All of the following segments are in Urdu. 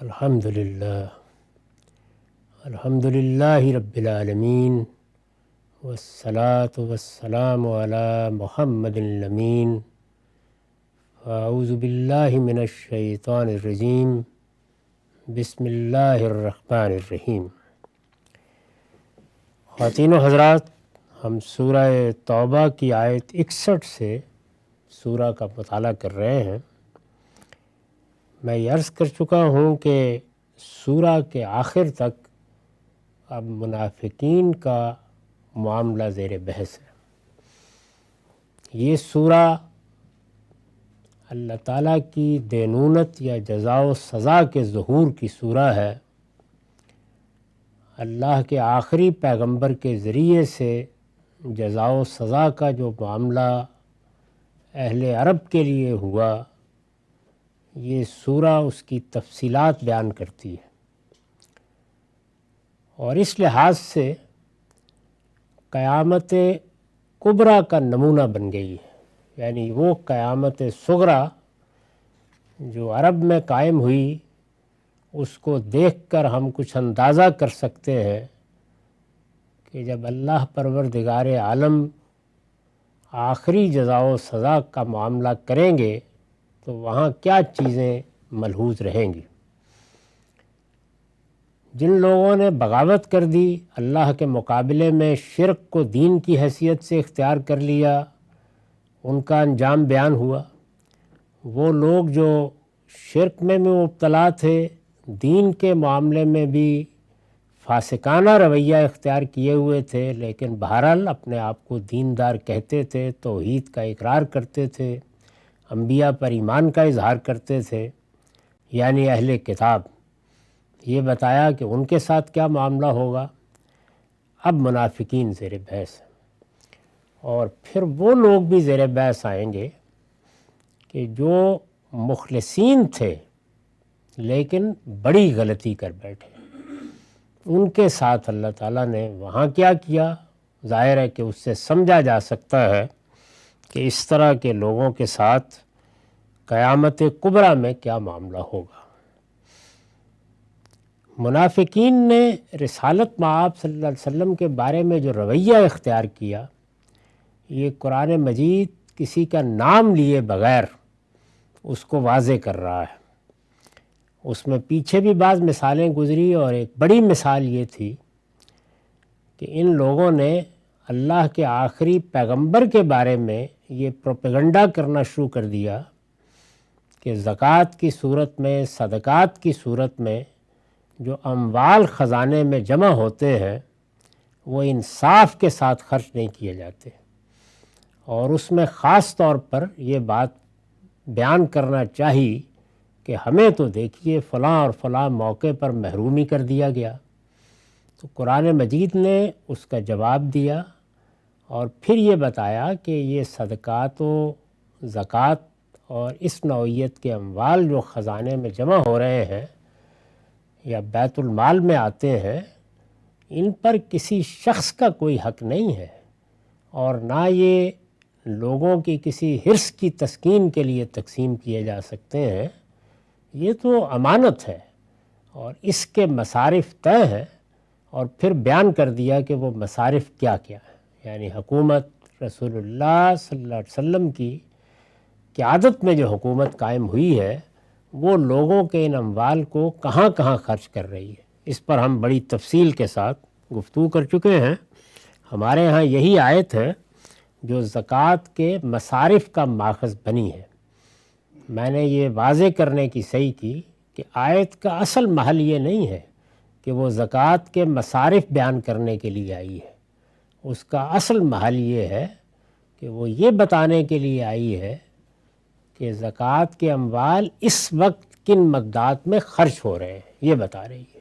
الحمدللہ رب العالمین والصلاة والسلام علی محمد الامین اعوذ باللہ من الشیطان الرجیم بسم اللہ الرحمن الرحیم۔ خواتین و حضرات، ہم سورہ توبہ کی آیت 61 سے سورہ کا مطالعہ کر رہے ہیں۔ میں یہ عرض کر چکا ہوں کہ سورہ کے آخر تک اب منافقین کا معاملہ زیر بحث ہے۔ یہ سورہ اللہ تعالیٰ کی دینونت یا جزا و سزا کے ظہور کی سورہ ہے۔ اللہ کے آخری پیغمبر کے ذریعے سے جزا و سزا کا جو معاملہ اہل عرب کے لیے ہوا، یہ سورہ اس کی تفصیلات بیان کرتی ہے، اور اس لحاظ سے قیامت کبریٰ کا نمونہ بن گئی ہے، یعنی وہ قیامت صغریٰ جو عرب میں قائم ہوئی، اس کو دیکھ کر ہم کچھ اندازہ کر سکتے ہیں کہ جب اللہ پروردگار عالم آخری جزا و سزا کا معاملہ کریں گے تو وہاں کیا چیزیں ملحوظ رہیں گی۔ جن لوگوں نے بغاوت کر دی، اللہ کے مقابلے میں شرک کو دین کی حیثیت سے اختیار کر لیا، ان کا انجام بیان ہوا۔ وہ لوگ جو شرک میں بھی مبتلا تھے، دین کے معاملے میں بھی فاسقانہ رویہ اختیار کیے ہوئے تھے، لیکن بہرحال اپنے آپ کو دیندار کہتے تھے، توحید کا اقرار کرتے تھے، انبیاء پر ایمان کا اظہار کرتے تھے، یعنی اہل کتاب۔ یہ بتایا کہ ان کے ساتھ کیا معاملہ ہوگا۔ اب منافقین زیر بحث ہیں، اور پھر وہ لوگ بھی زیر بحث آئیں گے کہ جو مخلصین تھے لیکن بڑی غلطی کر بیٹھے۔ ان کے ساتھ اللہ تعالیٰ نے وہاں کیا کیا، ظاہر ہے کہ اس سے سمجھا جا سکتا ہے کہ اس طرح کے لوگوں کے ساتھ قیامت کبریٰ میں کیا معاملہ ہوگا۔ منافقین نے رسالت مآب صلی اللہ علیہ وسلم کے بارے میں جو رویہ اختیار کیا، یہ قرآن مجید کسی کا نام لیے بغیر اس کو واضح کر رہا ہے۔ اس میں پیچھے بھی بعض مثالیں گزری، اور ایک بڑی مثال یہ تھی کہ ان لوگوں نے اللہ کے آخری پیغمبر کے بارے میں یہ پروپیگنڈا کرنا شروع کر دیا کہ زکوٰۃ کی صورت میں، صدقات کی صورت میں جو اموال خزانے میں جمع ہوتے ہیں وہ انصاف کے ساتھ خرچ نہیں کیے جاتے، اور اس میں خاص طور پر یہ بات بیان کرنا چاہیے کہ ہمیں تو دیکھیے فلاں اور فلاں موقع پر محرومی کر دیا گیا۔ تو قرآن مجید نے اس کا جواب دیا، اور پھر یہ بتایا کہ یہ صدقات و زکوٰۃ اور اس نوعیت کے اموال جو خزانے میں جمع ہو رہے ہیں یا بیت المال میں آتے ہیں، ان پر کسی شخص کا کوئی حق نہیں ہے، اور نہ یہ لوگوں کی کسی حرص کی تسکین کے لیے تقسیم کیے جا سکتے ہیں۔ یہ تو امانت ہے، اور اس کے مصارف طے ہیں، اور پھر بیان کر دیا کہ وہ مصارف کیا کیا ہے، یعنی حکومت رسول اللہ صلی اللہ علیہ وسلم کی قیادت میں جو حکومت قائم ہوئی ہے، وہ لوگوں کے ان اموال کو کہاں کہاں خرچ کر رہی ہے۔ اس پر ہم بڑی تفصیل کے ساتھ گفتگو کر چکے ہیں۔ ہمارے ہاں یہی آیت ہے جو زکوٰۃ کے مصارف کا ماخذ بنی ہے۔ میں نے یہ واضح کرنے کی صحیح کی کہ آیت کا اصل محل یہ نہیں ہے کہ وہ زکوٰۃ کے مصارف بیان کرنے کے لیے آئی ہے۔ اس کا اصل محل یہ ہے کہ وہ یہ بتانے کے لیے آئی ہے کہ زکوٰۃ کے اموال اس وقت کن مقدار میں خرچ ہو رہے ہیں، یہ بتا رہی ہے۔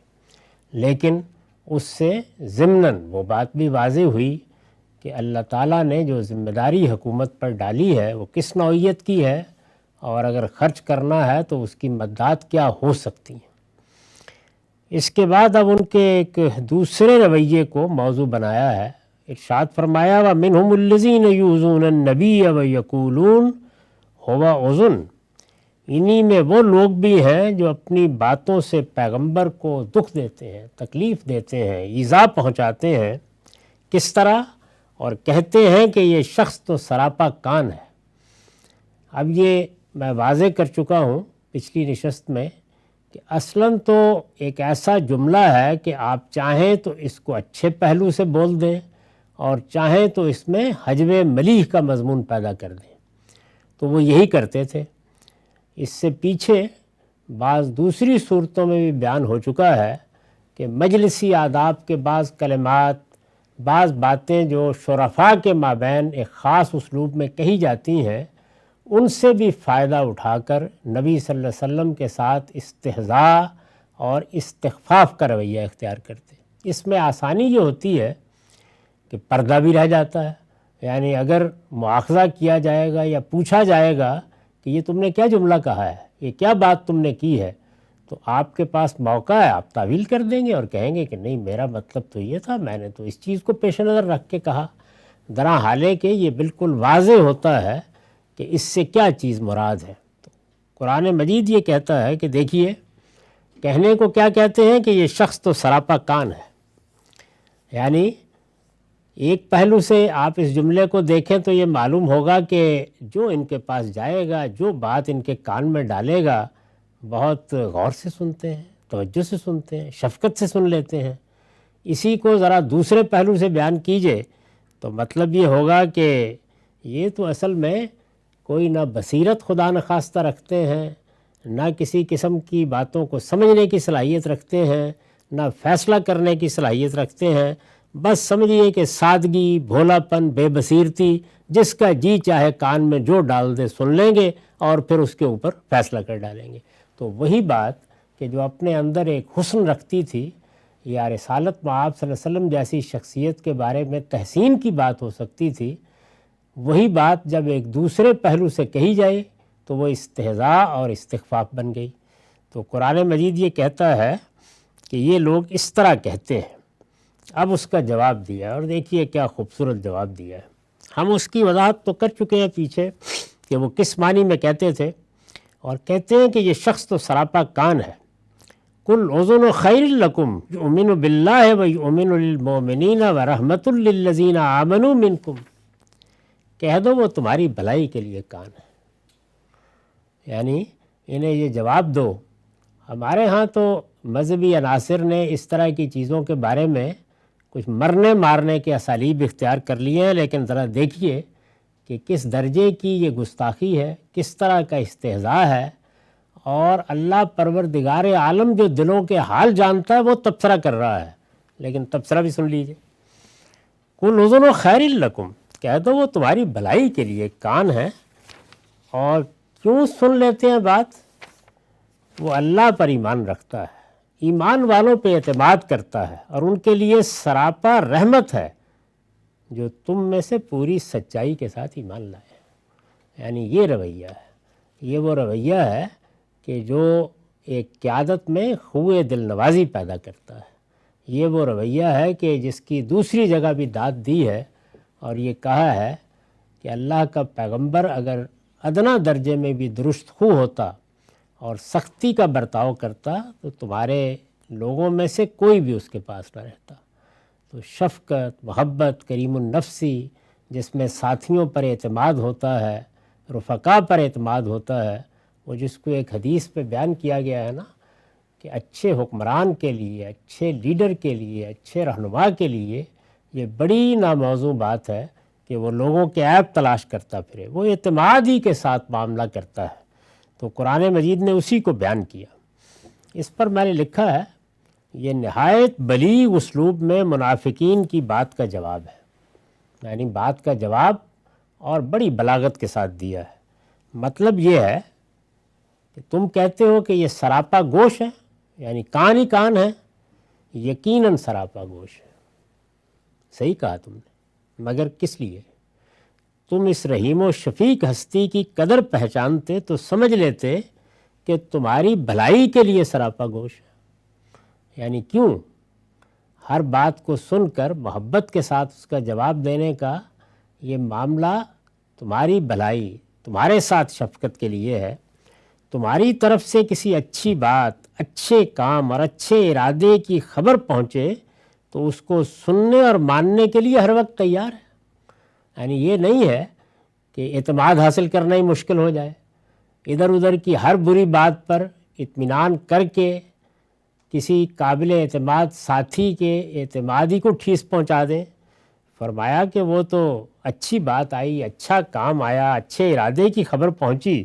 لیکن اس سے ضمناً وہ بات بھی واضح ہوئی کہ اللہ تعالیٰ نے جو ذمہ داری حکومت پر ڈالی ہے وہ کس نوعیت کی ہے، اور اگر خرچ کرنا ہے تو اس کی مدات کیا ہو سکتی ہیں۔ اس کے بعد اب ان کے ایک دوسرے رویے کو موضوع بنایا ہے۔ ارشاد فرمایا وَمِنْهُمُ الَّذِينَ يُؤْذُونَ النَّبِيَّ وَيَقُولُونَ هُوَ أُذُنٌ، انہی میں وہ لوگ بھی ہیں جو اپنی باتوں سے پیغمبر کو دکھ دیتے ہیں، تکلیف دیتے ہیں، ایذا پہنچاتے ہیں۔ کس طرح؟ اور کہتے ہیں کہ یہ شخص تو سراپا کان ہے۔ اب یہ میں واضح کر چکا ہوں پچھلی نشست میں کہ اصلاً تو ایک ایسا جملہ ہے کہ آپ چاہیں تو اس کو اچھے پہلو سے بول دیں اور چاہیں تو اس میں حجب ملیح کا مضمون پیدا کر دیں، تو وہ یہی کرتے تھے۔ اس سے پیچھے بعض دوسری صورتوں میں بھی بیان ہو چکا ہے کہ مجلسی آداب کے بعض کلمات، بعض باتیں جو شرفاء کے مابین ایک خاص اسلوب میں کہی جاتی ہیں، ان سے بھی فائدہ اٹھا کر نبی صلی اللہ علیہ وسلم کے ساتھ استہزاء اور استخفاف کا رویہ اختیار کرتے۔ اس میں آسانی یہ ہوتی ہے کہ پردہ بھی رہ جاتا ہے، یعنی اگر مواخذہ کیا جائے گا یا پوچھا جائے گا کہ یہ تم نے کیا جملہ کہا ہے، یہ کیا بات تم نے کی ہے، تو آپ کے پاس موقع ہے، آپ تعویل کر دیں گے اور کہیں گے کہ نہیں میرا مطلب تو یہ تھا، میں نے تو اس چیز کو پیش نظر رکھ کے کہا، درا حالے کہ یہ بالکل واضح ہوتا ہے کہ اس سے کیا چیز مراد ہے۔ تو قرآن مجید یہ کہتا ہے کہ دیکھیے کہنے کو کیا کہتے ہیں کہ یہ شخص تو سراپا کان ہے، یعنی ایک پہلو سے آپ اس جملے کو دیکھیں تو یہ معلوم ہوگا کہ جو ان کے پاس جائے گا، جو بات ان کے کان میں ڈالے گا، بہت غور سے سنتے ہیں، توجہ سے سنتے ہیں، شفقت سے سن لیتے ہیں۔ اسی کو ذرا دوسرے پہلو سے بیان کیجئے تو مطلب یہ ہوگا کہ یہ تو اصل میں کوئی نہ بصیرت خدا نخواستہ رکھتے ہیں، نہ کسی قسم کی باتوں کو سمجھنے کی صلاحیت رکھتے ہیں، نہ فیصلہ کرنے کی صلاحیت رکھتے ہیں، بس سمجھیے کہ سادگی، بھولا پن، بے بصیرتی، جس کا جی چاہے کان میں جو ڈال دے سن لیں گے اور پھر اس کے اوپر فیصلہ کر ڈالیں گے۔ تو وہی بات کہ جو اپنے اندر ایک حسن رکھتی تھی، یا رسالت مآب صلی اللہ علیہ وسلم جیسی شخصیت کے بارے میں تحسین کی بات ہو سکتی تھی، وہی بات جب ایک دوسرے پہلو سے کہی جائے تو وہ استہزاء اور استخفاف بن گئی۔ تو قرآن مجید یہ کہتا ہے کہ یہ لوگ اس طرح کہتے ہیں۔ اب اس کا جواب دیا، اور دیکھیے کیا خوبصورت جواب دیا ہے۔ ہم اس کی وضاحت تو کر چکے ہیں پیچھے کہ وہ کس معنی میں کہتے تھے، اور کہتے ہیں کہ یہ شخص تو سراپا کان ہے۔ کل اذن خیر لکم یؤمن باللہ و یؤمن للمؤمنین و رحمۃ للذین آمنوا منکم، کہہ دو وہ تمہاری بھلائی کے لیے کان ہے، یعنی انہیں یہ جواب دو۔ ہمارے ہاں تو مذہبی عناصر نے اس طرح کی چیزوں کے بارے میں کچھ مرنے مارنے کے اسالیب اختیار کر لیے ہیں، لیکن ذرا دیکھیے کہ کس درجے کی یہ گستاخی ہے، کس طرح کا استہزاء ہے، اور اللہ پروردگار عالم جو دلوں کے حال جانتا ہے وہ تبصرہ کر رہا ہے۔ لیکن تبصرہ بھی سن لیجئے، کل اذن خیر لکم، کہہ دو وہ تمہاری بھلائی کے لیے کان ہے۔ اور کیوں سن لیتے ہیں بات؟ وہ اللہ پر ایمان رکھتا ہے، ایمان والوں پہ اعتماد کرتا ہے، اور ان کے لیے سراپا رحمت ہے جو تم میں سے پوری سچائی کے ساتھ ایمان لائے۔ یعنی یہ رویہ ہے، یہ وہ رویہ ہے کہ جو ایک قیادت میں خوئے دل نوازی پیدا کرتا ہے۔ یہ وہ رویہ ہے کہ جس کی دوسری جگہ بھی داد دی ہے، اور یہ کہا ہے کہ اللہ کا پیغمبر اگر ادنا درجے میں بھی درست خو ہوتا اور سختی کا برتاؤ کرتا تو تمہارے لوگوں میں سے کوئی بھی اس کے پاس نہ رہتا۔ تو شفقت، محبت، کریم النفسی، جس میں ساتھیوں پر اعتماد ہوتا ہے، رفقا پر اعتماد ہوتا ہے، وہ جس کو ایک حدیث پہ بیان کیا گیا ہے نا کہ اچھے حکمران کے لیے، اچھے لیڈر کے لیے، اچھے رہنما کے لیے یہ بڑی ناموزوں بات ہے کہ وہ لوگوں کے عیب تلاش کرتا پھرے، وہ اعتماد ہی کے ساتھ معاملہ کرتا ہے۔ تو قرآن مجید نے اسی کو بیان کیا۔ اس پر میں نے لکھا ہے یہ نہایت بلیغ اسلوب میں منافقین کی بات کا جواب ہے، یعنی بات کا جواب اور بڑی بلاغت کے ساتھ دیا ہے۔ مطلب یہ ہے کہ تم کہتے ہو کہ یہ سراپا گوش ہے، یعنی کان ہی کان ہے، یقیناً سراپا گوش ہے، صحیح کہا تم نے، مگر کس لیے؟ تم اس رحیم و شفیق ہستی کی قدر پہچانتے تو سمجھ لیتے کہ تمہاری بھلائی کے لیے سراپا گوش ہے۔ یعنی کیوں؟ ہر بات کو سن کر محبت کے ساتھ اس کا جواب دینے کا یہ معاملہ تمہاری بھلائی، تمہارے ساتھ شفقت کے لیے ہے۔ تمہاری طرف سے کسی اچھی بات، اچھے کام اور اچھے ارادے کی خبر پہنچے تو اس کو سننے اور ماننے کے لیے ہر وقت تیار ہے۔ یعنی یہ نہیں ہے کہ اعتماد حاصل کرنا ہی مشکل ہو جائے، ادھر ادھر کی ہر بری بات پر اطمینان کر کے کسی قابل اعتماد ساتھی کے اعتمادی کو ٹھیس پہنچا دیں۔ فرمایا کہ وہ تو اچھی بات آئی، اچھا کام آیا، اچھے ارادے کی خبر پہنچی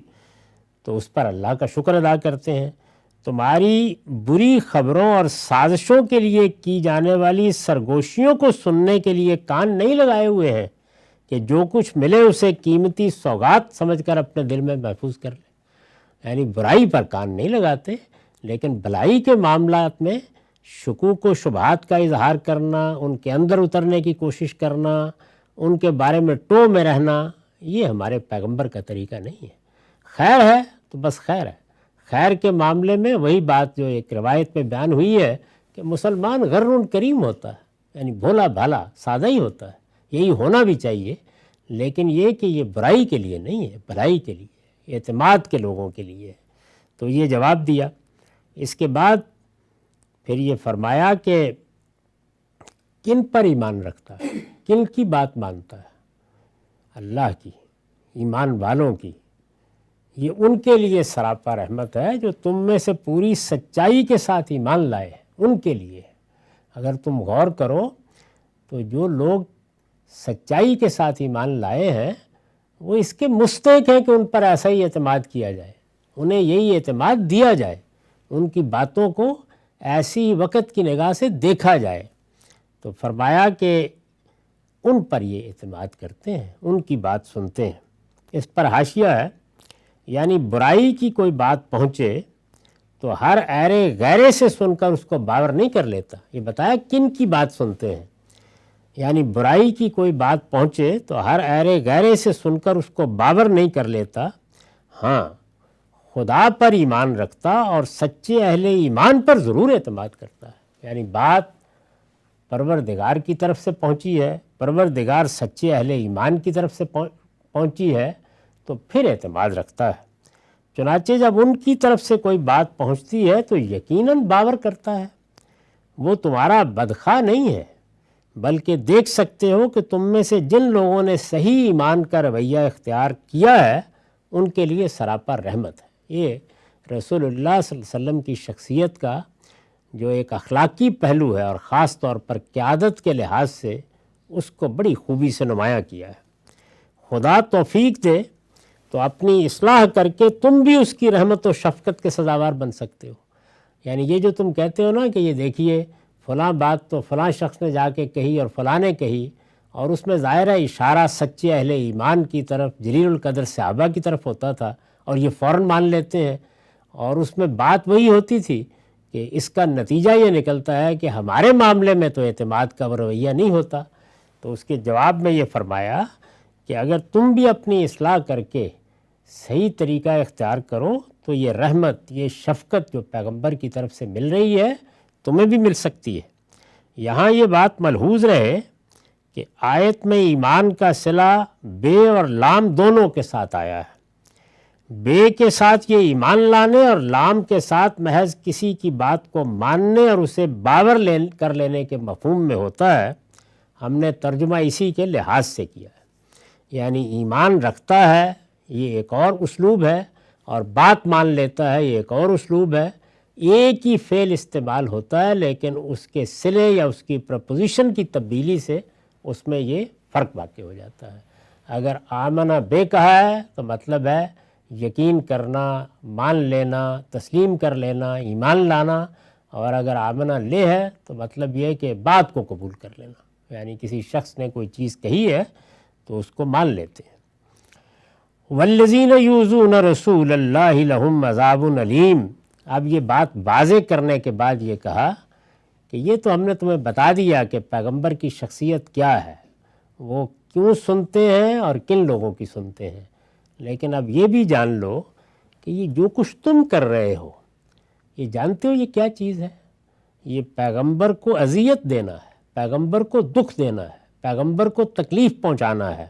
تو اس پر اللہ کا شکر ادا کرتے ہیں۔ تمہاری بری خبروں اور سازشوں کے لیے کی جانے والی سرگوشیوں کو سننے کے لیے کان نہیں لگائے ہوئے ہیں کہ جو کچھ ملے اسے قیمتی سوغات سمجھ کر اپنے دل میں محفوظ کر لیں۔ یعنی برائی پر کان نہیں لگاتے، لیکن بھلائی کے معاملات میں شکوک و شبہات کا اظہار کرنا، ان کے اندر اترنے کی کوشش کرنا، ان کے بارے میں ٹو میں رہنا، یہ ہمارے پیغمبر کا طریقہ نہیں ہے۔ خیر ہے تو بس خیر ہے۔ خیر کے معاملے میں وہی بات جو ایک روایت میں بیان ہوئی ہے کہ مسلمان غر کریم ہوتا ہے، یعنی بھولا بھالا سادہ ہی ہوتا ہے، یہی ہونا بھی چاہیے، لیکن یہ کہ یہ برائی کے لیے نہیں ہے، بھلائی کے لیے، اعتماد کے لوگوں کے لیے۔ تو یہ جواب دیا۔ اس کے بعد پھر یہ فرمایا کہ کن پر ایمان رکھتا ہے، کن کی بات مانتا ہے؟ اللہ کی، ایمان والوں کی۔ یہ ان کے لیے سراپا رحمت ہے جو تم میں سے پوری سچائی کے ساتھ ایمان لائے ہیں، ان کے لیے۔ اگر تم غور کرو تو جو لوگ سچائی کے ساتھ ایمان لائے ہیں وہ اس کے مستحق ہیں کہ ان پر ایسا ہی اعتماد کیا جائے، انہیں یہی اعتماد دیا جائے، ان کی باتوں کو ایسی وقت کی نگاہ سے دیکھا جائے۔ تو فرمایا کہ ان پر یہ اعتماد کرتے ہیں، ان کی بات سنتے ہیں۔ اس پر حاشیہ ہے، یعنی برائی کی کوئی بات پہنچے تو ہر ایرے غیرے سے سن کر اس کو باور نہیں کر لیتا۔ یہ بتایا کن کی بات سنتے ہیں، یعنی برائی کی کوئی بات پہنچے تو ہر ایرے غیرے سے سن کر اس کو باور نہیں کر لیتا، ہاں خدا پر ایمان رکھتا اور سچے اہل ایمان پر ضرور اعتماد کرتا ہے۔ یعنی بات پروردگار کی طرف سے پہنچی ہے، پروردگار سچے اہل ایمان کی طرف سے پہنچی ہے تو پھر اعتماد رکھتا ہے۔ چنانچہ جب ان کی طرف سے کوئی بات پہنچتی ہے تو یقیناً باور کرتا ہے۔ وہ تمہارا بدخواہ نہیں ہے، بلکہ دیکھ سکتے ہو کہ تم میں سے جن لوگوں نے صحیح ایمان کا رویہ اختیار کیا ہے ان کے لیے سراپا رحمت ہے۔ یہ رسول اللہ صلی اللہ علیہ وسلم کی شخصیت کا جو ایک اخلاقی پہلو ہے اور خاص طور پر قیادت کے لحاظ سے اس کو بڑی خوبی سے نمایاں کیا ہے۔ خدا توفیق دے تو اپنی اصلاح کر کے تم بھی اس کی رحمت و شفقت کے سزاوار بن سکتے ہو۔ یعنی یہ جو تم کہتے ہو نا کہ یہ دیکھیے فلاں بات تو فلاں شخص نے جا کے کہی اور فلاں نے کہی، اور اس میں ظاہرہ اشارہ سچے اہل ایمان کی طرف، جلیل القدر صحابہ کی طرف ہوتا تھا، اور یہ فوراً مان لیتے ہیں، اور اس میں بات وہی ہوتی تھی کہ اس کا نتیجہ یہ نکلتا ہے کہ ہمارے معاملے میں تو اعتماد کا رویہ نہیں ہوتا۔ تو اس کے جواب میں یہ فرمایا کہ اگر تم بھی اپنی اصلاح کر کے صحیح طریقہ اختیار کرو تو یہ رحمت، یہ شفقت جو پیغمبر کی طرف سے مل رہی ہے تمہیں بھی مل سکتی ہے۔ یہاں یہ بات ملحوظ رہے کہ آیت میں ایمان کا صلہ بے اور لام دونوں کے ساتھ آیا ہے۔ بے کے ساتھ یہ ایمان لانے اور لام کے ساتھ محض کسی کی بات کو ماننے اور اسے باور کر لینے کے مفہوم میں ہوتا ہے۔ ہم نے ترجمہ اسی کے لحاظ سے کیا ہے، یعنی ایمان رکھتا ہے یہ ایک اور اسلوب ہے، اور بات مان لیتا ہے یہ ایک اور اسلوب ہے۔ ایک ہی فعل استعمال ہوتا ہے لیکن اس کے صلے یا اس کی پرپوزیشن کی تبدیلی سے اس میں یہ فرق واقع ہو جاتا ہے۔ اگر آمنہ بے کہا ہے تو مطلب ہے یقین کرنا، مان لینا، تسلیم کر لینا، ایمان لانا، اور اگر آمنہ لے ہے تو مطلب یہ کہ بات کو قبول کر لینا، یعنی کسی شخص نے کوئی چیز کہی ہے تو اس کو مان لیتے ہیں۔ والذین یؤذون رسول اللہ لہم عذاب علیم۔ اب یہ بات واضح کرنے کے بعد یہ کہا کہ یہ تو ہم نے تمہیں بتا دیا کہ پیغمبر کی شخصیت کیا ہے، وہ کیوں سنتے ہیں اور کن لوگوں کی سنتے ہیں، لیکن اب یہ بھی جان لو کہ یہ جو کچھ تم کر رہے ہو، یہ جانتے ہو یہ کیا چیز ہے؟ یہ پیغمبر کو اذیت دینا ہے، پیغمبر کو دکھ دینا ہے، پیغمبر کو تکلیف پہنچانا ہے۔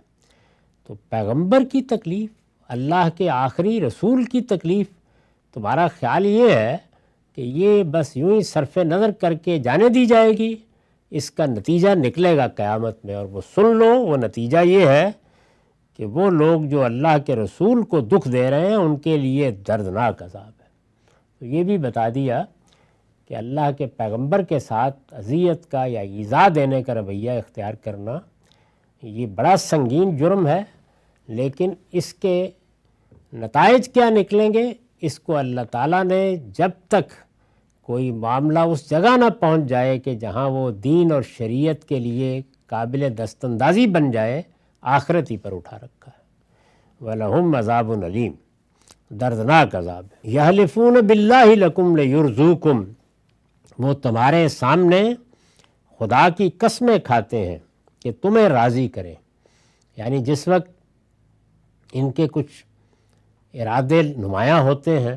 تو پیغمبر کی تکلیف، اللہ کے آخری رسول کی تکلیف، تمہارا خیال یہ ہے کہ یہ بس یوں ہی صرف نظر کر کے جانے دی جائے گی، اس کا نتیجہ نکلے گا قیامت میں، اور وہ سن لو، وہ نتیجہ یہ ہے کہ وہ لوگ جو اللہ کے رسول کو دکھ دے رہے ہیں ان کے لیے دردناک عذاب ہے۔ تو یہ بھی بتا دیا کہ اللہ کے پیغمبر کے ساتھ اذیت کا یا ایذا دینے کا رویہ اختیار کرنا یہ بڑا سنگین جرم ہے، لیکن اس کے نتائج کیا نکلیں گے اس کو اللہ تعالیٰ نے جب تک کوئی معاملہ اس جگہ نہ پہنچ جائے کہ جہاں وہ دین اور شریعت کے لیے قابل دست اندازی بن جائے، آخرت ہی پر اٹھا رکھا ہے۔ وَلَهُمْ عَذَابٌ عَلِيمٌ، دردناک عذاب ہے۔ یحلفون باللہ لکم لیرزوکم، وہ تمہارے سامنے خدا کی قسمیں کھاتے ہیں کہ تمہیں راضی کریں، یعنی جس وقت ان کے کچھ ارادے نمایاں ہوتے ہیں،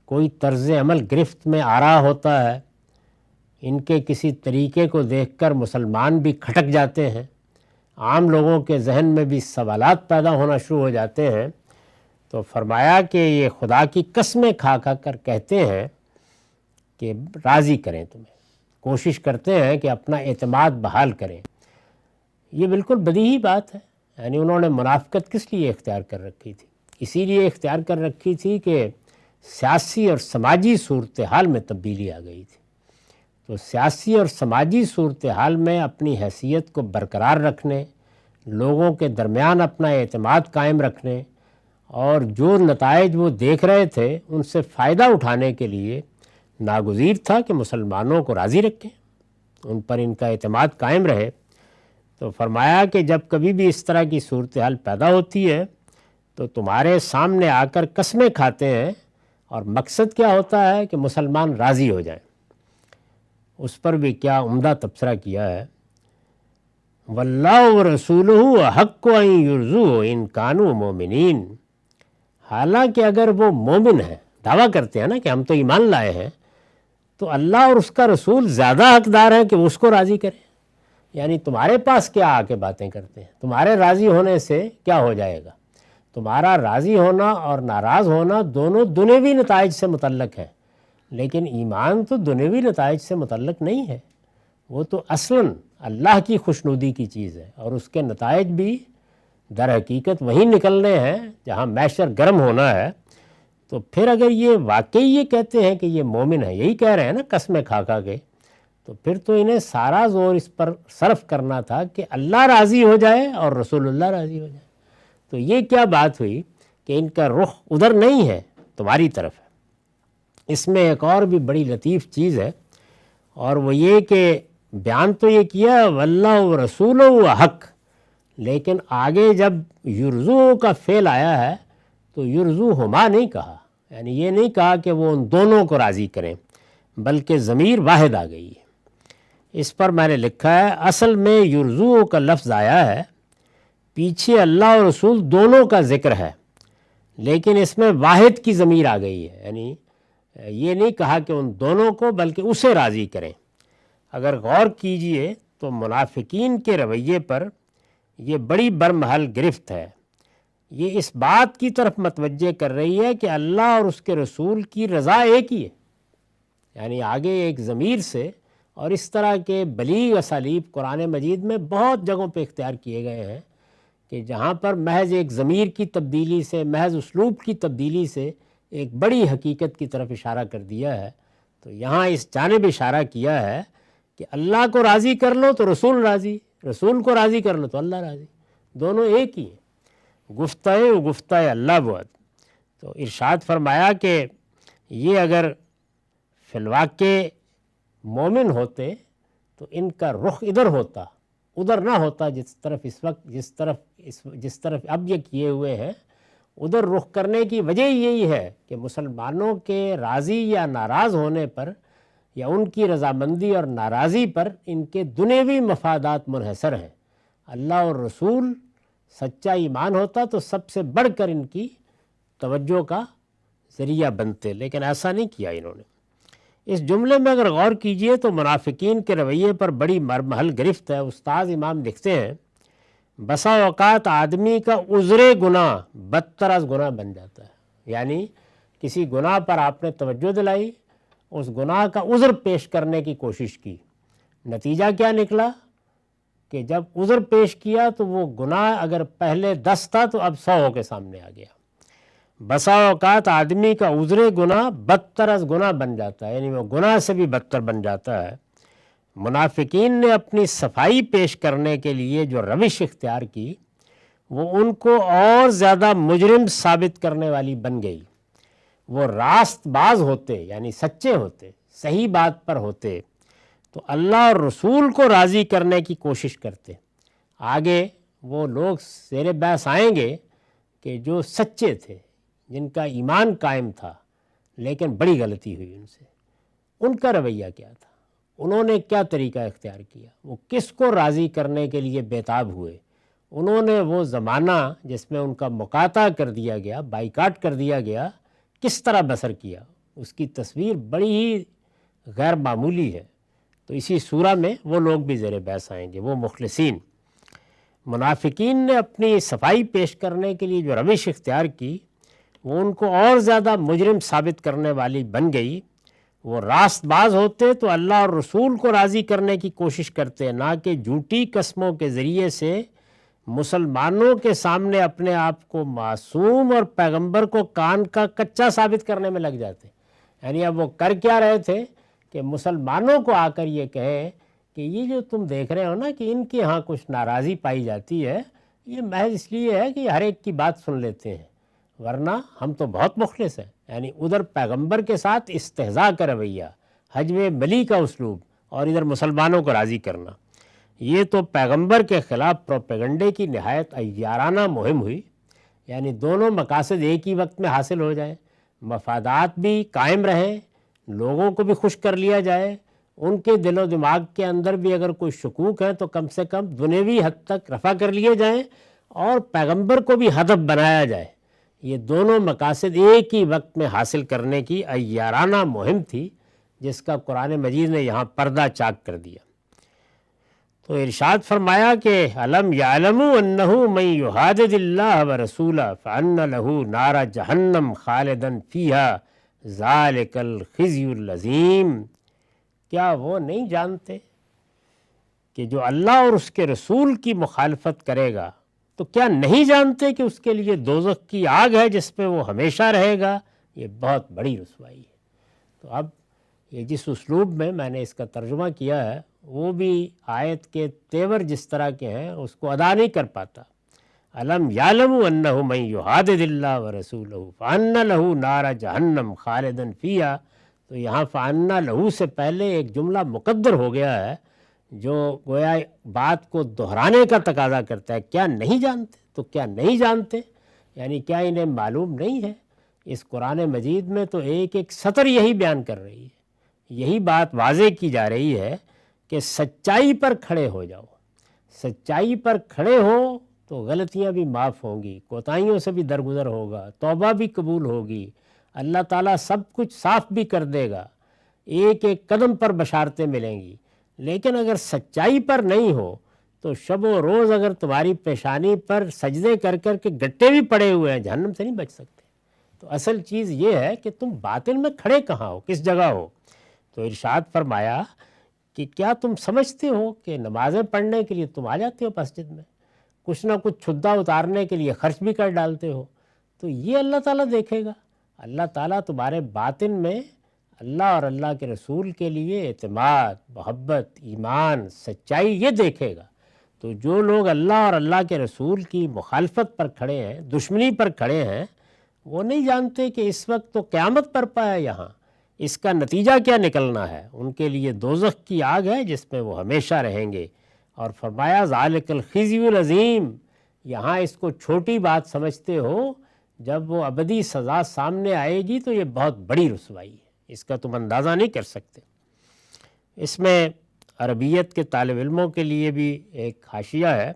کوئی طرز عمل گرفت میں آ رہا ہوتا ہے، ان کے کسی طریقے کو دیکھ کر مسلمان بھی کھٹک جاتے ہیں، عام لوگوں کے ذہن میں بھی سوالات پیدا ہونا شروع ہو جاتے ہیں، تو فرمایا کہ یہ خدا کی قسمیں کھا کر کہتے ہیں کہ راضی کریں تمہیں، کوشش کرتے ہیں کہ اپنا اعتماد بحال کریں۔ یہ بالکل بدیہی بات ہے، یعنی انہوں نے منافقت کس لیے اختیار کر رکھی تھی؟ اسی لیے اختیار کر رکھی تھی کہ سیاسی اور سماجی صورتحال میں تبدیلی آ گئی تھی، تو سیاسی اور سماجی صورتحال میں اپنی حیثیت کو برقرار رکھنے، لوگوں کے درمیان اپنا اعتماد قائم رکھنے، اور جو نتائج وہ دیکھ رہے تھے ان سے فائدہ اٹھانے کے لیے ناگزیر تھا کہ مسلمانوں کو راضی رکھیں، ان پر ان کا اعتماد قائم رہے۔ تو فرمایا کہ جب کبھی بھی اس طرح کی صورتحال پیدا ہوتی ہے تو تمہارے سامنے آ کر قسمیں کھاتے ہیں، اور مقصد کیا ہوتا ہے کہ مسلمان راضی ہو جائیں۔ اس پر بھی کیا عمدہ تبصرہ کیا ہے، واللہ ورسولہ احق ان یرضوہ ان کانوا مومنین، حالانکہ اگر وہ مومن ہیں، دعویٰ کرتے ہیں نا کہ ہم تو ایمان لائے ہیں، تو اللہ اور اس کا رسول زیادہ حقدار ہیں کہ وہ اس کو راضی کریں۔ یعنی تمہارے پاس کیا آ کے باتیں کرتے ہیں، تمہارے راضی ہونے سے کیا ہو جائے گا؟ تمہارا راضی ہونا اور ناراض ہونا دونوں دنیوی نتائج سے متعلق ہیں، لیکن ایمان تو دنیوی نتائج سے متعلق نہیں ہے، وہ تو اصلاً اللہ کی خوشنودی کی چیز ہے، اور اس کے نتائج بھی در حقیقت وہیں نکلنے ہیں جہاں محشر گرم ہونا ہے۔ تو پھر اگر یہ واقعی یہ کہتے ہیں کہ یہ مومن ہے، یہی کہہ رہے ہیں نا قسمیں کھا کے، تو پھر تو انہیں سارا زور اس پر صرف کرنا تھا کہ اللہ راضی ہو جائے اور رسول اللہ راضی ہو جائے۔ تو یہ کیا بات ہوئی کہ ان کا رخ ادھر نہیں ہے، تمہاری طرف ہے۔ اس میں ایک اور بھی بڑی لطیف چیز ہے، اور وہ یہ کہ بیان تو یہ کیا واللہ ورسولہ احق، لیکن آگے جب یرزو کا فعل آیا ہے تو یرزوہما نہیں کہا، یعنی یہ نہیں کہا کہ وہ ان دونوں کو راضی کریں، بلکہ ضمیر واحد آ گئی ہے۔ اس پر میں نے لکھا ہے اصل میں یرزو کا لفظ آیا ہے، پیچھے اللہ اور رسول دونوں کا ذکر ہے، لیکن اس میں واحد کی ضمیر آ گئی ہے، یعنی یہ نہیں کہا کہ ان دونوں کو بلکہ اسے راضی کریں۔ اگر غور کیجئے تو منافقین کے رویے پر یہ بڑی برمحل گرفت ہے، یہ اس بات کی طرف متوجہ کر رہی ہے کہ اللہ اور اس کے رسول کی رضا ایک ہی ہے، یعنی آگے ایک ضمیر سے، اور اس طرح کے بلیغ اسالیب قرآن مجید میں بہت جگہوں پہ اختیار کیے گئے ہیں کہ جہاں پر محض ایک ضمیر کی تبدیلی سے، محض اسلوب کی تبدیلی سے ایک بڑی حقیقت کی طرف اشارہ کر دیا ہے۔ تو یہاں اس جانب اشارہ کیا ہے کہ اللہ کو راضی کر لو تو رسول راضی، رسول کو راضی کر لو تو اللہ راضی، دونوں ایک ہی ہیں، گفتہ و گفتہ اللہ بعد۔ تو ارشاد فرمایا کہ یہ اگر فی الواقع مومن ہوتے تو ان کا رخ ادھر ہوتا، ادھر نہ ہوتا جس طرف اس وقت جس طرف اب یہ کیے ہوئے ہیں، ادھر رخ کرنے کی وجہ یہی ہے کہ مسلمانوں کے راضی یا ناراض ہونے پر، یا ان کی رضامندی اور ناراضی پر ان کے دنیوی مفادات منحصر ہیں۔ اللہ اور رسول سچا ایمان ہوتا تو سب سے بڑھ کر ان کی توجہ کا ذریعہ بنتے، لیکن ایسا نہیں کیا انہوں نے۔ اس جملے میں اگر غور کیجئے تو منافقین کے رویے پر بڑی مرمحل گرفت ہے۔ استاذ امام لکھتے ہیں بسا اوقات آدمی کا عذر گناہ بدتر از گناہ بن جاتا ہے، یعنی کسی گناہ پر آپ نے توجہ دلائی، اس گناہ کا عذر پیش کرنے کی کوشش کی، نتیجہ کیا نکلا کہ جب عذر پیش کیا تو وہ گناہ اگر پہلے 10 تھا تو اب 100 ہو کے سامنے آ گیا۔ بسا اوقات آدمی کا عذر گناہ بدتر از گناہ بن جاتا ہے، یعنی وہ گناہ سے بھی بدتر بن جاتا ہے۔ منافقین نے اپنی صفائی پیش کرنے کے لیے جو روش اختیار کی وہ ان کو اور زیادہ مجرم ثابت کرنے والی بن گئی۔ وہ راست باز ہوتے، یعنی سچے ہوتے، صحیح بات پر ہوتے تو اللہ اور رسول کو راضی کرنے کی کوشش کرتے۔ آگے وہ لوگ زیر بحث آئیں گے کہ جو سچے تھے، جن کا ایمان قائم تھا، لیکن بڑی غلطی ہوئی ان سے، ان کا رویہ کیا تھا، انہوں نے کیا طریقہ اختیار کیا، وہ کس کو راضی کرنے کے لیے بیتاب ہوئے، انہوں نے وہ زمانہ جس میں ان کا مقاطع کر دیا گیا، بائیکاٹ کر دیا گیا، کس طرح بسر کیا، اس کی تصویر بڑی ہی غیر معمولی ہے۔ تو اسی سورہ میں وہ لوگ بھی زیر بحث آئیں گے، وہ مخلصین۔ منافقین نے اپنی صفائی پیش کرنے کے لیے جو روش اختیار کی وہ ان کو اور زیادہ مجرم ثابت کرنے والی بن گئی۔ وہ راست باز ہوتے تو اللہ اور رسول کو راضی کرنے کی کوشش کرتے، نہ کہ جھوٹی قسموں کے ذریعے سے مسلمانوں کے سامنے اپنے آپ کو معصوم اور پیغمبر کو کان کا کچا ثابت کرنے میں لگ جاتے۔ یعنی اب وہ کر کیا رہے تھے کہ مسلمانوں کو آ کر یہ کہیں کہ یہ جو تم دیکھ رہے ہو نا کہ ان کے ہاں کچھ ناراضی پائی جاتی ہے، یہ محض اس لیے ہے کہ ہر ایک کی بات سن لیتے ہیں، ورنہ ہم تو بہت مخلص ہیں۔ یعنی ادھر پیغمبر کے ساتھ استہزاء کا رویہ، حجو ملی کا اسلوب، اور ادھر مسلمانوں کو راضی کرنا، یہ تو پیغمبر کے خلاف پروپیگنڈے کی نہایت عیارانہ مہم ہوئی۔ یعنی دونوں مقاصد ایک ہی وقت میں حاصل ہو جائیں، مفادات بھی قائم رہیں، لوگوں کو بھی خوش کر لیا جائے، ان کے دل و دماغ کے اندر بھی اگر کوئی شکوک ہے تو کم سے کم دنیوی حد تک رفع کر لیے جائیں، اور پیغمبر کو بھی ہدف بنایا جائے۔ یہ دونوں مقاصد ایک ہی وقت میں حاصل کرنے کی عیارانہ مہم تھی، جس کا قرآن مجید نے یہاں پردہ چاک کر دیا۔ تو ارشاد فرمایا کہ الم یعلموا انہ من یحادد اللہ ورسولہ فان لہ نار جہنم خالدا فیہا ذالک الخزی العظیم۔ کیا وہ نہیں جانتے کہ جو اللہ اور اس کے رسول کی مخالفت کرے گا تو کیا نہیں جانتے کہ اس کے لیے دوزخ کی آگ ہے جس پہ وہ ہمیشہ رہے گا؟ یہ بہت بڑی رسوائی ہے۔ تو اب یہ جس اسلوب میں نے اس کا ترجمہ کیا ہے وہ بھی آیت کے تیور جس طرح کے ہیں اس کو ادا نہیں کر پاتا۔ الم یعلموا انہ من یحادد اللہ ورسولہ فان لہ نار جہنم خالدا فیہا، تو یہاں فان لہ سے پہلے ایک جملہ مقدر ہو گیا ہے جو گویا بات کو دہرانے کا تقاضا کرتا ہے۔ کیا نہیں جانتے؟ تو کیا نہیں جانتے یعنی کیا انہیں معلوم نہیں ہے؟ اس قرآن مجید میں تو ایک ایک سطر یہی بیان کر رہی ہے، یہی بات واضح کی جا رہی ہے کہ سچائی پر کھڑے ہو جاؤ، سچائی پر کھڑے ہو تو غلطیاں بھی معاف ہوں گی، کوتاہیوں سے بھی درگزر ہوگا، توبہ بھی قبول ہوگی، اللہ تعالیٰ سب کچھ صاف بھی کر دے گا، ایک ایک قدم پر بشارتیں ملیں گی۔ لیکن اگر سچائی پر نہیں ہو تو شب و روز اگر تمہاری پیشانی پر سجدے کر کر کے گٹے بھی پڑے ہوئے ہیں، جہنم سے نہیں بچ سکتے۔ تو اصل چیز یہ ہے کہ تم باطل میں کھڑے کہاں ہو، کس جگہ ہو۔ تو ارشاد فرمایا کہ کیا تم سمجھتے ہو کہ نمازیں پڑھنے کے لیے تم آ جاتے ہو مسجد میں، کچھ نہ کچھ چھدا اتارنے کے لیے خرچ بھی کر ڈالتے ہو، تو یہ اللہ تعالیٰ دیکھے گا؟ اللہ تعالیٰ تمہارے باطن میں اللہ اور اللہ کے رسول کے لیے اعتماد، محبت، ایمان، سچائی یہ دیکھے گا۔ تو جو لوگ اللہ اور اللہ کے رسول کی مخالفت پر کھڑے ہیں، دشمنی پر کھڑے ہیں، وہ نہیں جانتے کہ اس وقت تو قیامت برپا ہے یہاں، اس کا نتیجہ کیا نکلنا ہے۔ ان کے لیے دوزخ کی آگ ہے جس میں وہ ہمیشہ رہیں گے۔ اور فرمایا ذالک الخزی العظیم، یہاں اس کو چھوٹی بات سمجھتے ہو، جب وہ ابدی سزا سامنے آئے گی تو یہ بہت بڑی رسوائی ہے، اس کا تم اندازہ نہیں کر سکتے۔ اس میں عربیت کے طالب علموں کے لیے بھی ایک حاشیہ ہے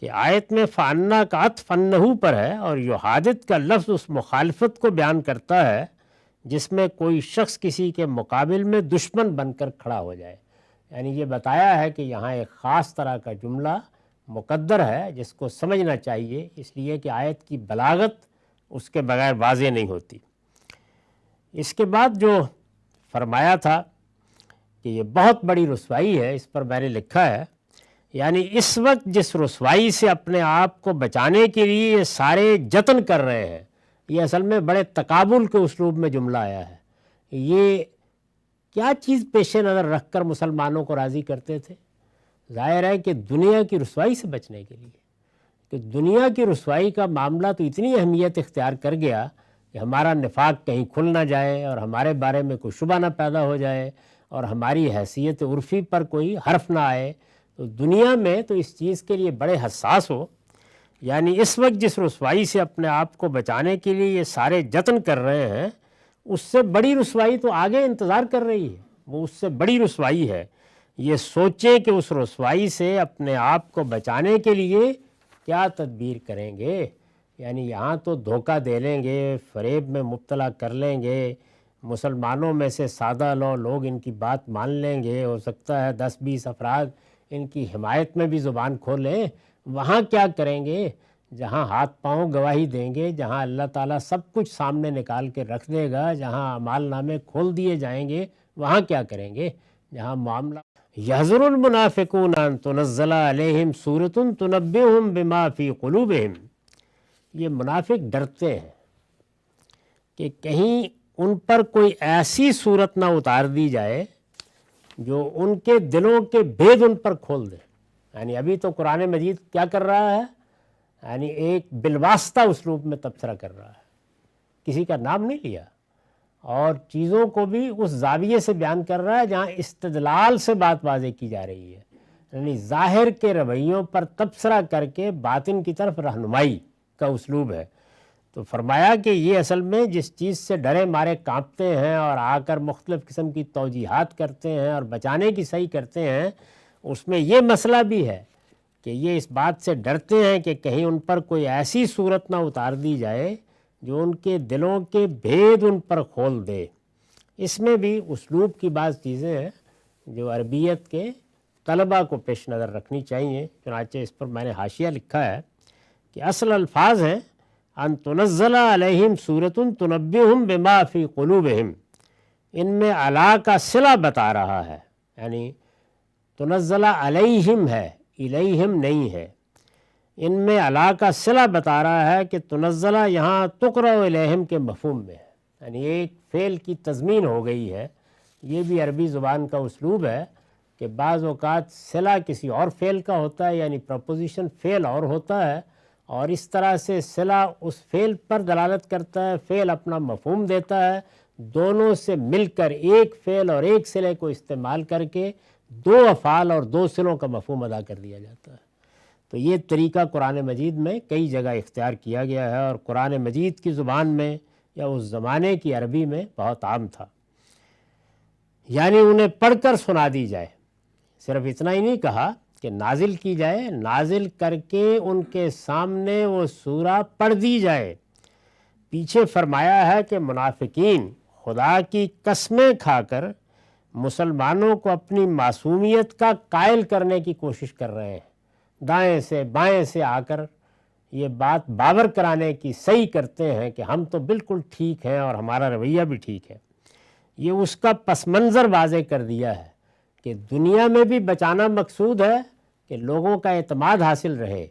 کہ آیت میں فانا کا عطف انہو پر ہے، اور یحادد کا لفظ اس مخالفت کو بیان کرتا ہے جس میں کوئی شخص کسی کے مقابل میں دشمن بن کر کھڑا ہو جائے۔ یعنی یہ بتایا ہے کہ یہاں ایک خاص طرح کا جملہ مقدر ہے جس کو سمجھنا چاہیے، اس لیے کہ آیت کی بلاغت اس کے بغیر واضح نہیں ہوتی۔ اس کے بعد جو فرمایا تھا کہ یہ بہت بڑی رسوائی ہے، اس پر میں نے لکھا ہے، یعنی اس وقت جس رسوائی سے اپنے آپ کو بچانے کے لیے یہ سارے جتن کر رہے ہیں، یہ اصل میں بڑے تقابل کے اسلوب میں جملہ آیا ہے۔ یہ کیا چیز پیش نظر رکھ کر مسلمانوں کو راضی کرتے تھے؟ ظاہر ہے کہ دنیا کی رسوائی سے بچنے کے لیے، کہ دنیا کی رسوائی کا معاملہ تو اتنی اہمیت اختیار کر گیا کہ ہمارا نفاق کہیں کھل نہ جائے اور ہمارے بارے میں کوئی شبہ نہ پیدا ہو جائے اور ہماری حیثیت عرفی پر کوئی حرف نہ آئے، تو دنیا میں تو اس چیز کے لیے بڑے حساس ہو۔ یعنی اس وقت جس رسوائی سے اپنے آپ کو بچانے کے لیے یہ سارے جتن کر رہے ہیں، اس سے بڑی رسوائی تو آگے انتظار کر رہی ہے، وہ اس سے بڑی رسوائی ہے۔ یہ سوچیں کہ اس رسوائی سے اپنے آپ کو بچانے کے لیے کیا تدبیر کریں گے۔ یعنی یہاں تو دھوکہ دے لیں گے، فریب میں مبتلا کر لیں گے، مسلمانوں میں سے سادہ لوگ ان کی بات مان لیں گے، ہو سکتا ہے 10-20 افراد ان کی حمایت میں بھی زبان کھولیں۔ وہاں کیا کریں گے؟ جہاں ہاتھ پاؤں گواہی دیں گے، جہاں اللہ تعالیٰ سب کچھ سامنے نکال کے رکھ دے گا، جہاں اعمال نامے کھول دیے جائیں گے، وہاں کیا کریں گے؟ جہاں معاملہ یحذر المنافقون ان تنزل علیہم سورۃ تنبئہم بما فی قلوبہم، یہ منافق ڈرتے ہیں کہ کہیں ان پر کوئی ایسی صورت نہ اتار دی جائے جو ان کے دلوں کے بھید ان پر کھول دے۔ یعنی ابھی تو قرآن مجید کیا کر رہا ہے؟ یعنی ایک بالواسطہ اسلوب میں تبصرہ کر رہا ہے، کسی کا نام نہیں لیا، اور چیزوں کو بھی اس زاویے سے بیان کر رہا ہے جہاں استدلال سے بات واضح کی جا رہی ہے، یعنی ظاہر کے رویوں پر تبصرہ کر کے باطن کی طرف رہنمائی کا اسلوب ہے۔ تو فرمایا کہ یہ اصل میں جس چیز سے ڈرے مارے کانپتے ہیں اور آ کر مختلف قسم کی توجیحات کرتے ہیں اور بچانے کی صحیح کرتے ہیں، اس میں یہ مسئلہ بھی ہے کہ یہ اس بات سے ڈرتے ہیں کہ کہیں ان پر کوئی ایسی صورت نہ اتار دی جائے جو ان کے دلوں کے بھید ان پر کھول دے۔ اس میں بھی اسلوب کی بعض چیزیں ہیں جو عربیت کے طلباء کو پیش نظر رکھنی چاہیے، چنانچہ اس پر میں نے حاشیہ لکھا ہے کہ اصل الفاظ ہیں ان تنزل علیہم سورۃ تنبئہم بما فی قلوبہم، ان میں علی کا صلہ بتا رہا ہے، یعنی تنزل علیہم ہے، الیہم نہیں ہے، ان میں علی کا صلہ بتا رہا ہے کہ تنزل یہاں تقرأ الیہم کے مفہوم میں ہے، یعنی ایک فعل کی تضمین ہو گئی ہے۔ یہ بھی عربی زبان کا اسلوب ہے کہ بعض اوقات صلہ کسی اور فعل کا ہوتا ہے، یعنی پرپوزیشن فعل اور ہوتا ہے، اور اس طرح سے صلہ اس فعل پر دلالت کرتا ہے، فعل اپنا مفہوم دیتا ہے، دونوں سے مل کر ایک فعل اور ایک صلے کو استعمال کر کے دو افعال اور دو صلوں کا مفہوم ادا کر دیا جاتا ہے۔ تو یہ طریقہ قرآن مجید میں کئی جگہ اختیار کیا گیا ہے اور قرآن مجید کی زبان میں یا اس زمانے کی عربی میں بہت عام تھا۔ یعنی انہیں پڑھ کر سنا دی جائے، صرف اتنا ہی نہیں کہا کہ نازل کی جائے، نازل کر کے ان کے سامنے وہ سورہ پڑھ دی جائے۔ پیچھے فرمایا ہے کہ منافقین خدا کی قسمیں کھا کر مسلمانوں کو اپنی معصومیت کا قائل کرنے کی کوشش کر رہے ہیں، دائیں سے بائیں سے آ کر یہ بات باور کرانے کی صحیح کرتے ہیں کہ ہم تو بالکل ٹھیک ہیں اور ہمارا رویہ بھی ٹھیک ہے۔ یہ اس کا پس منظر واضح کر دیا ہے کہ دنیا میں بھی بچانا مقصود ہے کہ لوگوں کا اعتماد حاصل رہے،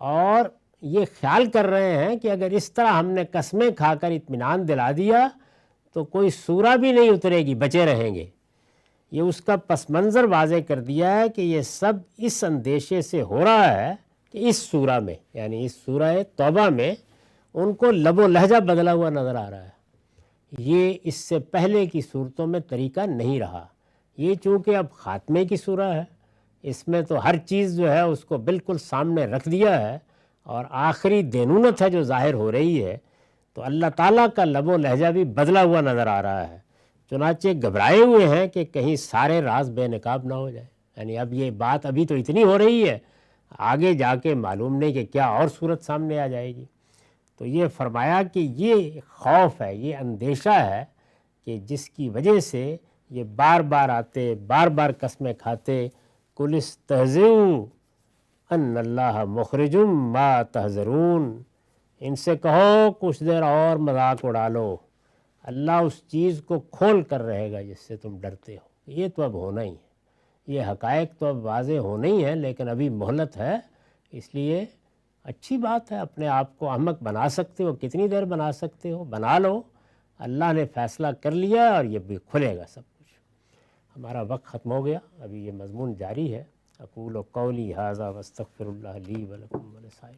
اور یہ خیال کر رہے ہیں کہ اگر اس طرح ہم نے قسمیں کھا کر اطمینان دلا دیا تو کوئی سورہ بھی نہیں اترے گی، بچے رہیں گے۔ یہ اس کا پس منظر واضح کر دیا ہے کہ یہ سب اس اندیشے سے ہو رہا ہے کہ اس سورہ میں، یعنی اس سورہ توبہ میں، ان کو لب و لہجہ بدلا ہوا نظر آ رہا ہے۔ یہ اس سے پہلے کی صورتوں میں طریقہ نہیں رہا۔ یہ چونکہ اب خاتمے کی سورہ ہے، اس میں تو ہر چیز جو ہے اس کو بالکل سامنے رکھ دیا ہے اور آخری دینونت ہے جو ظاہر ہو رہی ہے، تو اللہ تعالیٰ کا لب و لہجہ بھی بدلا ہوا نظر آ رہا ہے۔ چنانچہ گھبرائے ہوئے ہیں کہ کہیں سارے راز بے نقاب نہ ہو جائے، یعنی اب یہ بات ابھی تو اتنی ہو رہی ہے، آگے جا کے معلوم نہیں کہ کیا اور صورت سامنے آ جائے گی۔ تو یہ فرمایا کہ یہ خوف ہے، یہ اندیشہ ہے کہ جس کی وجہ سے یہ بار بار آتے، بار بار قسمیں کھاتے، قل استہزئوا ان اللہ مخرج ما تحذرون، ان سے کہو کچھ دیر اور مذاق اڑا لو، اللہ اس چیز کو کھول کر رہے گا جس سے تم ڈرتے ہو۔ یہ تو اب ہونا ہی ہے، یہ حقائق تو اب واضح ہونے ہی ہیں، لیکن ابھی مہلت ہے۔ اس لیے اچھی بات ہے، اپنے آپ کو احمق بنا سکتے ہو، کتنی دیر بنا سکتے ہو، بنا لو۔ اللہ نے فیصلہ کر لیا اور یہ بھی کھلے گا سب کچھ۔ ہمارا وقت ختم ہو گیا، ابھی یہ مضمون جاری ہے۔ اقول قولی ھذا واستغفر اللہ لی ولکم ولسائر